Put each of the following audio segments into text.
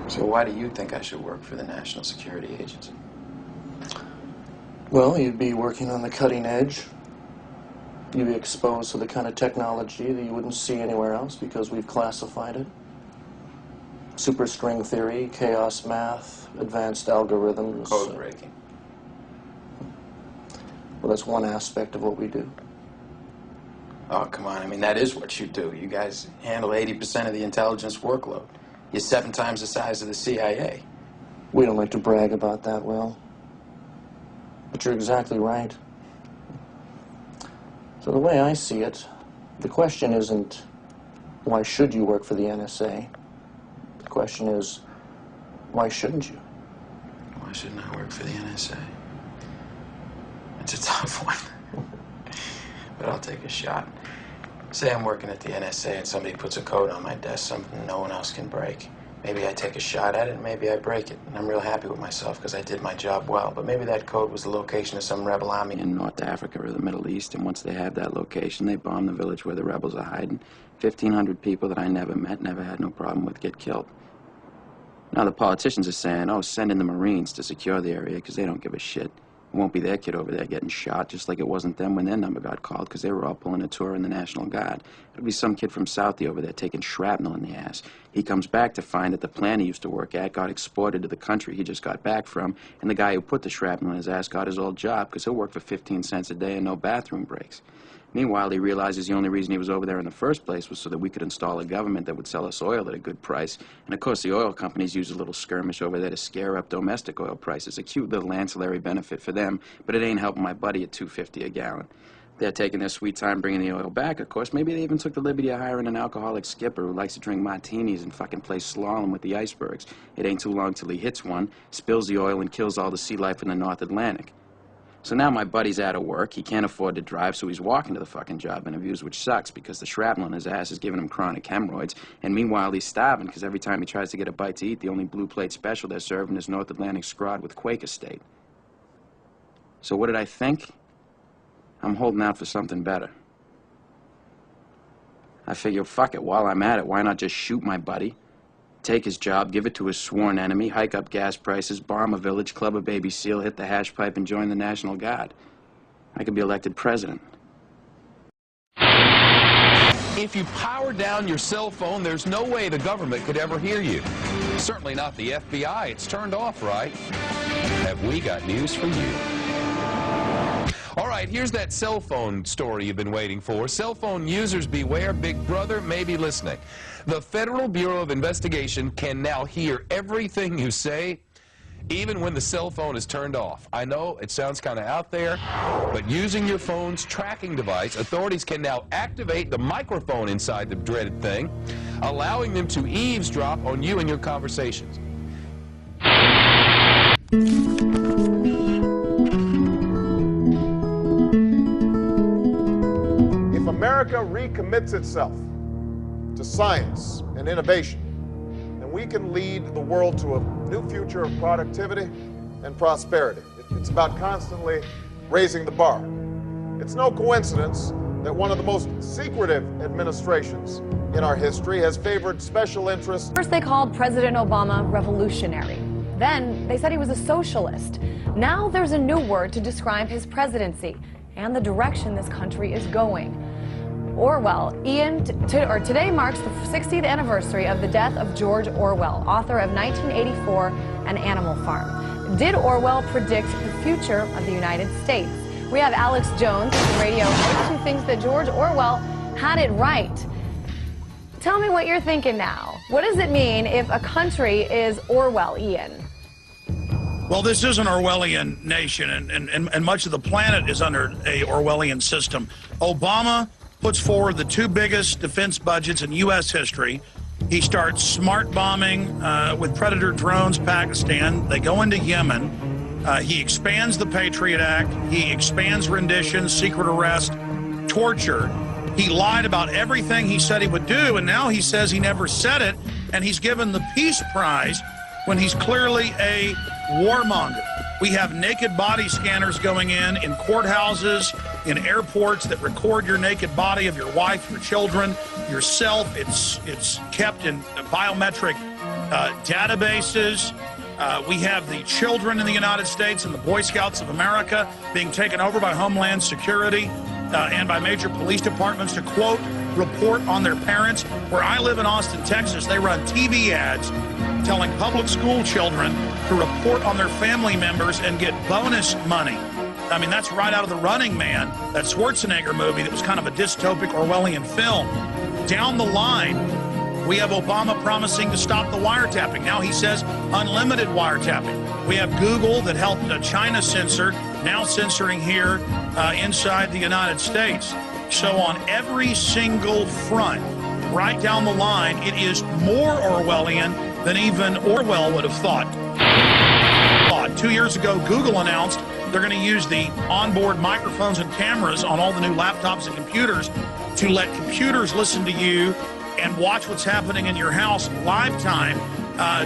So why do you think I should work for the National Security Agency? Well, you'd be working on the cutting edge. You'd be exposed to the kind of technology that you wouldn't see anywhere else because we've classified it. Superstring theory, chaos math, advanced algorithms. Code breaking. Well, that's one aspect of what we do. Oh, come on. I mean, that is what you do. You guys handle 80% of the intelligence workload. You're 7 times the size of the CIA. We don't like to brag about that, Will. But you're exactly right. So the way I see it, the question isn't, why should you work for the NSA? The question is, why shouldn't you? Why shouldn't I work for the NSA? It's a tough one. But I'll take a shot. Say I'm working at the NSA and somebody puts a code on my desk, something no one else can break. Maybe I take a shot at it and maybe I break it. And I'm real happy with myself because I did my job well. But maybe that code was the location of some rebel army in North Africa or the Middle East. And once they have that location, they bomb the village where the rebels are hiding. 1,500 people that I never met, never had no problem with, get killed. Now the politicians are saying, oh, send in the Marines to secure the area because they don't give a shit. It won't be their kid over there getting shot, just like it wasn't them when their number got called, because they were all pulling a tour in the National Guard. It'll be some kid from Southie over there taking shrapnel in the ass. He comes back to find that the plant he used to work at got exported to the country he just got back from, and the guy who put the shrapnel in his ass got his old job, because he'll work for 15 cents a day and no bathroom breaks. Meanwhile, he realizes the only reason he was over there in the first place was so that we could install a government that would sell us oil at a good price. And of course, the oil companies use a little skirmish over there to scare up domestic oil prices. A cute little ancillary benefit for them, but it ain't helping my buddy at $2.50 a gallon. They're taking their sweet time bringing the oil back, of course. Maybe they even took the liberty of hiring an alcoholic skipper who likes to drink martinis and fucking play slalom with the icebergs. It ain't too long till he hits one, spills the oil, and kills all the sea life in the North Atlantic. So now my buddy's out of work, he can't afford to drive, so he's walking to the fucking job interviews, which sucks because the shrapnel in his ass is giving him chronic hemorrhoids, and meanwhile he's starving because every time he tries to get a bite to eat, the only blue plate special they're serving is North Atlantic scrod with Quaker steak. So what did I think? I'm holding out for something better. I figure, fuck it, while I'm at it, why not just shoot my buddy? Take his job, give it to his sworn enemy, hike up gas prices, bomb a village, club a baby seal, hit the hash pipe, and join the National Guard. I could be elected president. If you power down your cell phone, there's no way the government could ever hear you. Certainly not the FBI. It's turned off, right? Have we got news for you? All right, here's that cell phone story you've been waiting for. Cell phone users beware, Big Brother may be listening. The Federal Bureau of Investigation can now hear everything you say, even when the cell phone is turned off. I know it sounds kind of out there, but using your phone's tracking device, authorities can now activate the microphone inside the dreaded thing, allowing them to eavesdrop on you and your conversations. If America recommits itself to science and innovation, then we can lead the world to a new future of productivity and prosperity. It's about constantly raising the bar. It's no coincidence that one of the most secretive administrations in our history has favored special interests. First they called President Obama revolutionary. Then they said he was a socialist. Now there's a new word to describe his presidency and the direction this country is going. Orwell. Today marks the 60th anniversary of the death of George Orwell, author of 1984 and Animal Farm. Did Orwell predict the future of the United States? We have Alex Jones, radio host, who thinks that George Orwell had it right. Tell me what you're thinking now. What does it mean if a country is Orwellian? Well, this is an Orwellian nation, and much of the planet is under a Orwellian system. Obama puts forward the 2 biggest defense budgets in U.S. history. He starts smart bombing with Predator drones, Pakistan. They go into Yemen. He expands the Patriot Act. He expands rendition, secret arrest, torture. He lied about everything he said he would do, and now he says he never said it, and he's given the Peace Prize when he's clearly a warmonger. We have naked body scanners going in courthouses, in airports that record your naked body of your wife, your children, yourself. It's kept in biometric databases. We have the children in the United States and the Boy Scouts of America being taken over by Homeland Security and by major police departments to, quote, report on their parents. Where I live in Austin, Texas, they run TV ads telling public school children to report on their family members and get bonus money. I mean, that's right out of The Running Man, that Schwarzenegger movie that was kind of a dystopic Orwellian film. Down the line, we have Obama promising to stop the wiretapping. Now he says unlimited wiretapping. We have Google that helped China censor, now censoring here inside the United States. So on every single front, right down the line, it is more Orwellian than even Orwell would have thought. 2 years ago, Google announced they're going to use the onboard microphones and cameras on all the new laptops and computers to let computers listen to you and watch what's happening in your house live time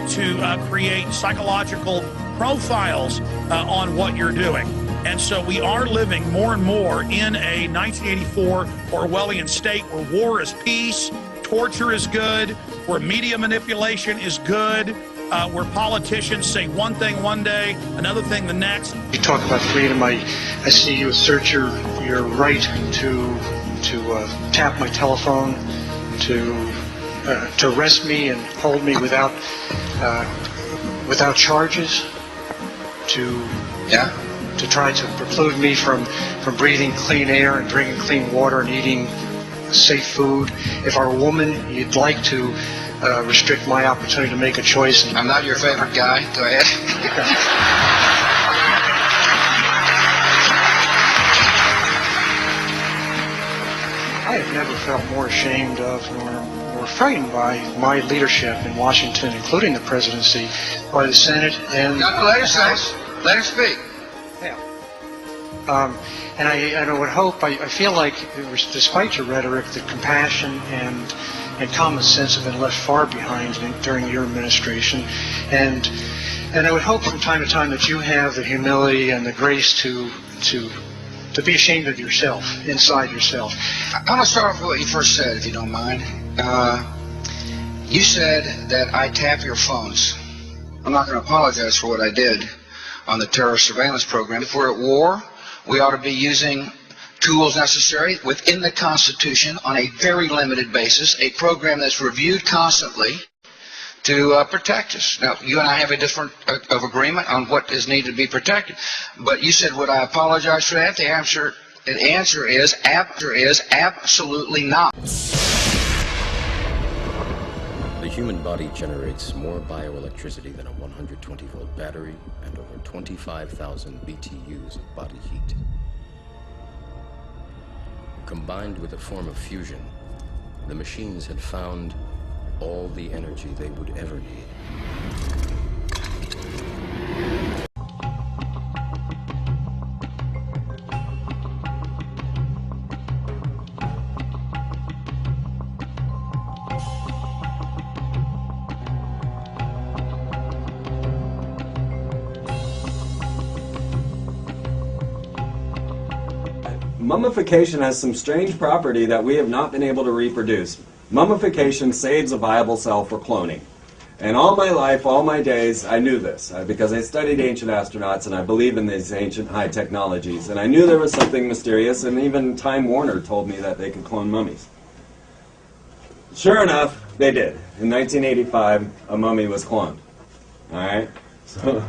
to create psychological profiles on what you're doing. And so we are living more and more in a 1984 Orwellian state where war is peace, torture is good, where media manipulation is good, where politicians say one thing one day, another thing the next. You talk about freedom. I see you assert your right to tap my telephone, to arrest me and hold me without charges, to try to preclude me from breathing clean air and drinking clean water and eating safe food. If our woman, you'd like to restrict my opportunity to make a choice. I'm not your favorite guy. Go ahead. I have never felt more ashamed of nor frightened by my leadership in Washington, including the presidency, by the Senate and Let her speak. Yeah. And I would hope, I feel like, despite your rhetoric, the compassion and common sense have been left far behind during your administration. And I would hope from time to time that you have the humility and the grace to be ashamed of yourself, inside yourself. I'm going to start off with what you first said, if you don't mind. You said that I tap your phones. I'm not going to apologize for what I did on the terrorist surveillance program. If we're at war, we ought to be using tools necessary within the Constitution on a very limited basis, a program that's reviewed constantly to protect us. Now, you and I have a different of agreement on what is needed to be protected, but you said, would I apologize for that? The answer is absolutely not. The human body generates more bioelectricity than a 120-volt battery and over 25,000 BTUs of body heat. Combined with a form of fusion, the machines had found all the energy they would ever need. Mummification has some strange property that we have not been able to reproduce. Mummification saves a viable cell for cloning. And all my life, all my days, I knew this because I studied ancient astronauts and I believe in these ancient high technologies. And I knew there was something mysterious, and even Time Warner told me that they could clone mummies. Sure enough, they did. In 1985, a mummy was cloned. All right? So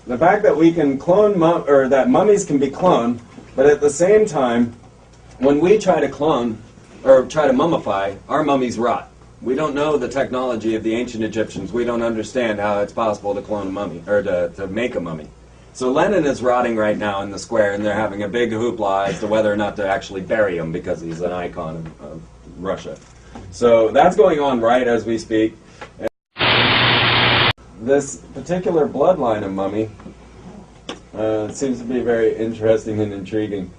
the fact that we can clone, or that mummies can be cloned, but at the same time, when we try to clone, or try to mummify, our mummies rot. We don't know the technology of the ancient Egyptians. We don't understand how it's possible to clone a mummy, or to make a mummy. So Lenin is rotting right now in the square, and they're having a big hoopla as to whether or not to actually bury him because he's an icon of Russia. So that's going on right as we speak. This particular bloodline of mummy seems to be very interesting and intriguing.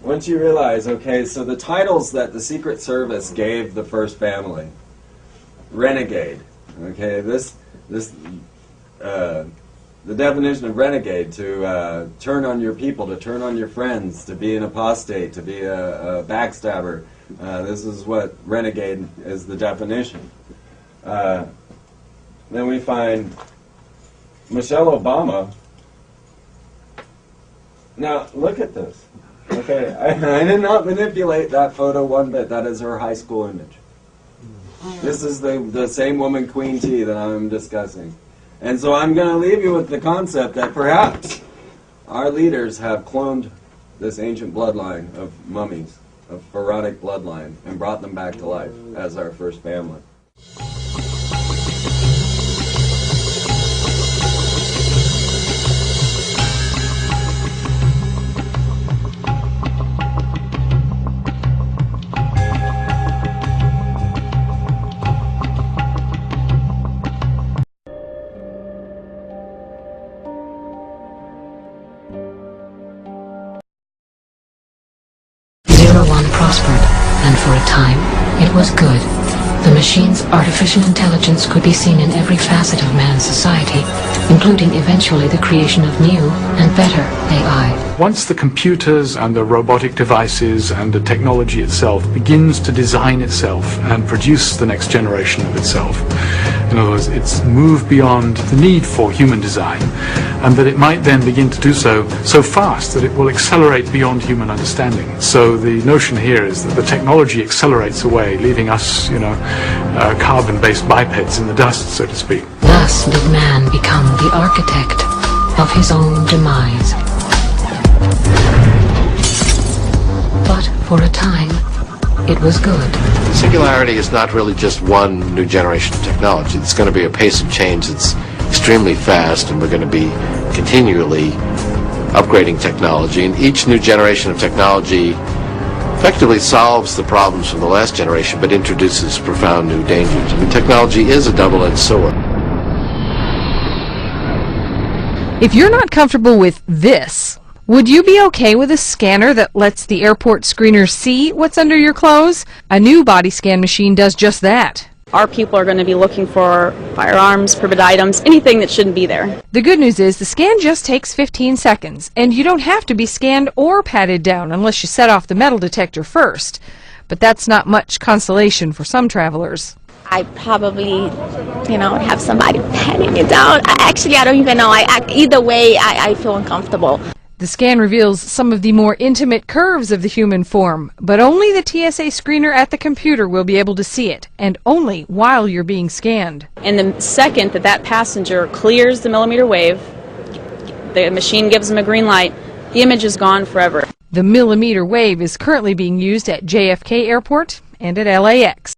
Once you realize, okay, so the titles that the Secret Service gave the first family, renegade, okay, the definition of renegade, to turn on your people, to turn on your friends, to be an apostate, to be a backstabber, this is what renegade is, the definition. Then we find Michelle Obama. Now, look at this. Okay, I did not manipulate that photo one bit. That is her high school image. This is the same woman, Queen T, that I'm discussing. And so I'm going to leave you with the concept that perhaps our leaders have cloned this ancient bloodline of mummies, of pharaonic bloodline, and brought them back to life as our first family. Prospered, and for a time, it was good. The machine's artificial intelligence could be seen in every facet of man's society, including eventually the creation of new and better AI. Once the computers and the robotic devices and the technology itself begins to design itself and produce the next generation of itself, in other words, it's moved beyond the need for human design, and that it might then begin to do so fast that it will accelerate beyond human understanding. So the notion here is that the technology accelerates away, leaving us, carbon-based bipeds in the dust, so to speak. Thus did man become the architect of his own demise. But for a time, it was good. Singularity is not really just one new generation of technology. It's going to be a pace of change that's extremely fast, and we're going to be continually upgrading technology. And each new generation of technology effectively solves the problems from the last generation, but introduces profound new dangers. I mean, technology is a double-edged sword. If you're not comfortable with this, would you be okay with a scanner that lets the airport screener see what's under your clothes? A new body scan machine does just that. Our people are going to be looking for firearms, prohibited items, anything that shouldn't be there. The good news is the scan just takes 15 seconds, and you don't have to be scanned or patted down unless you set off the metal detector first. But that's not much consolation for some travelers. I probably, have somebody patting me down. I don't even know. Either way, I feel uncomfortable. The scan reveals some of the more intimate curves of the human form, but only the TSA screener at the computer will be able to see it, and only while you're being scanned. And the second that passenger clears the millimeter wave, the machine gives them a green light, the image is gone forever. The millimeter wave is currently being used at JFK Airport and at LAX.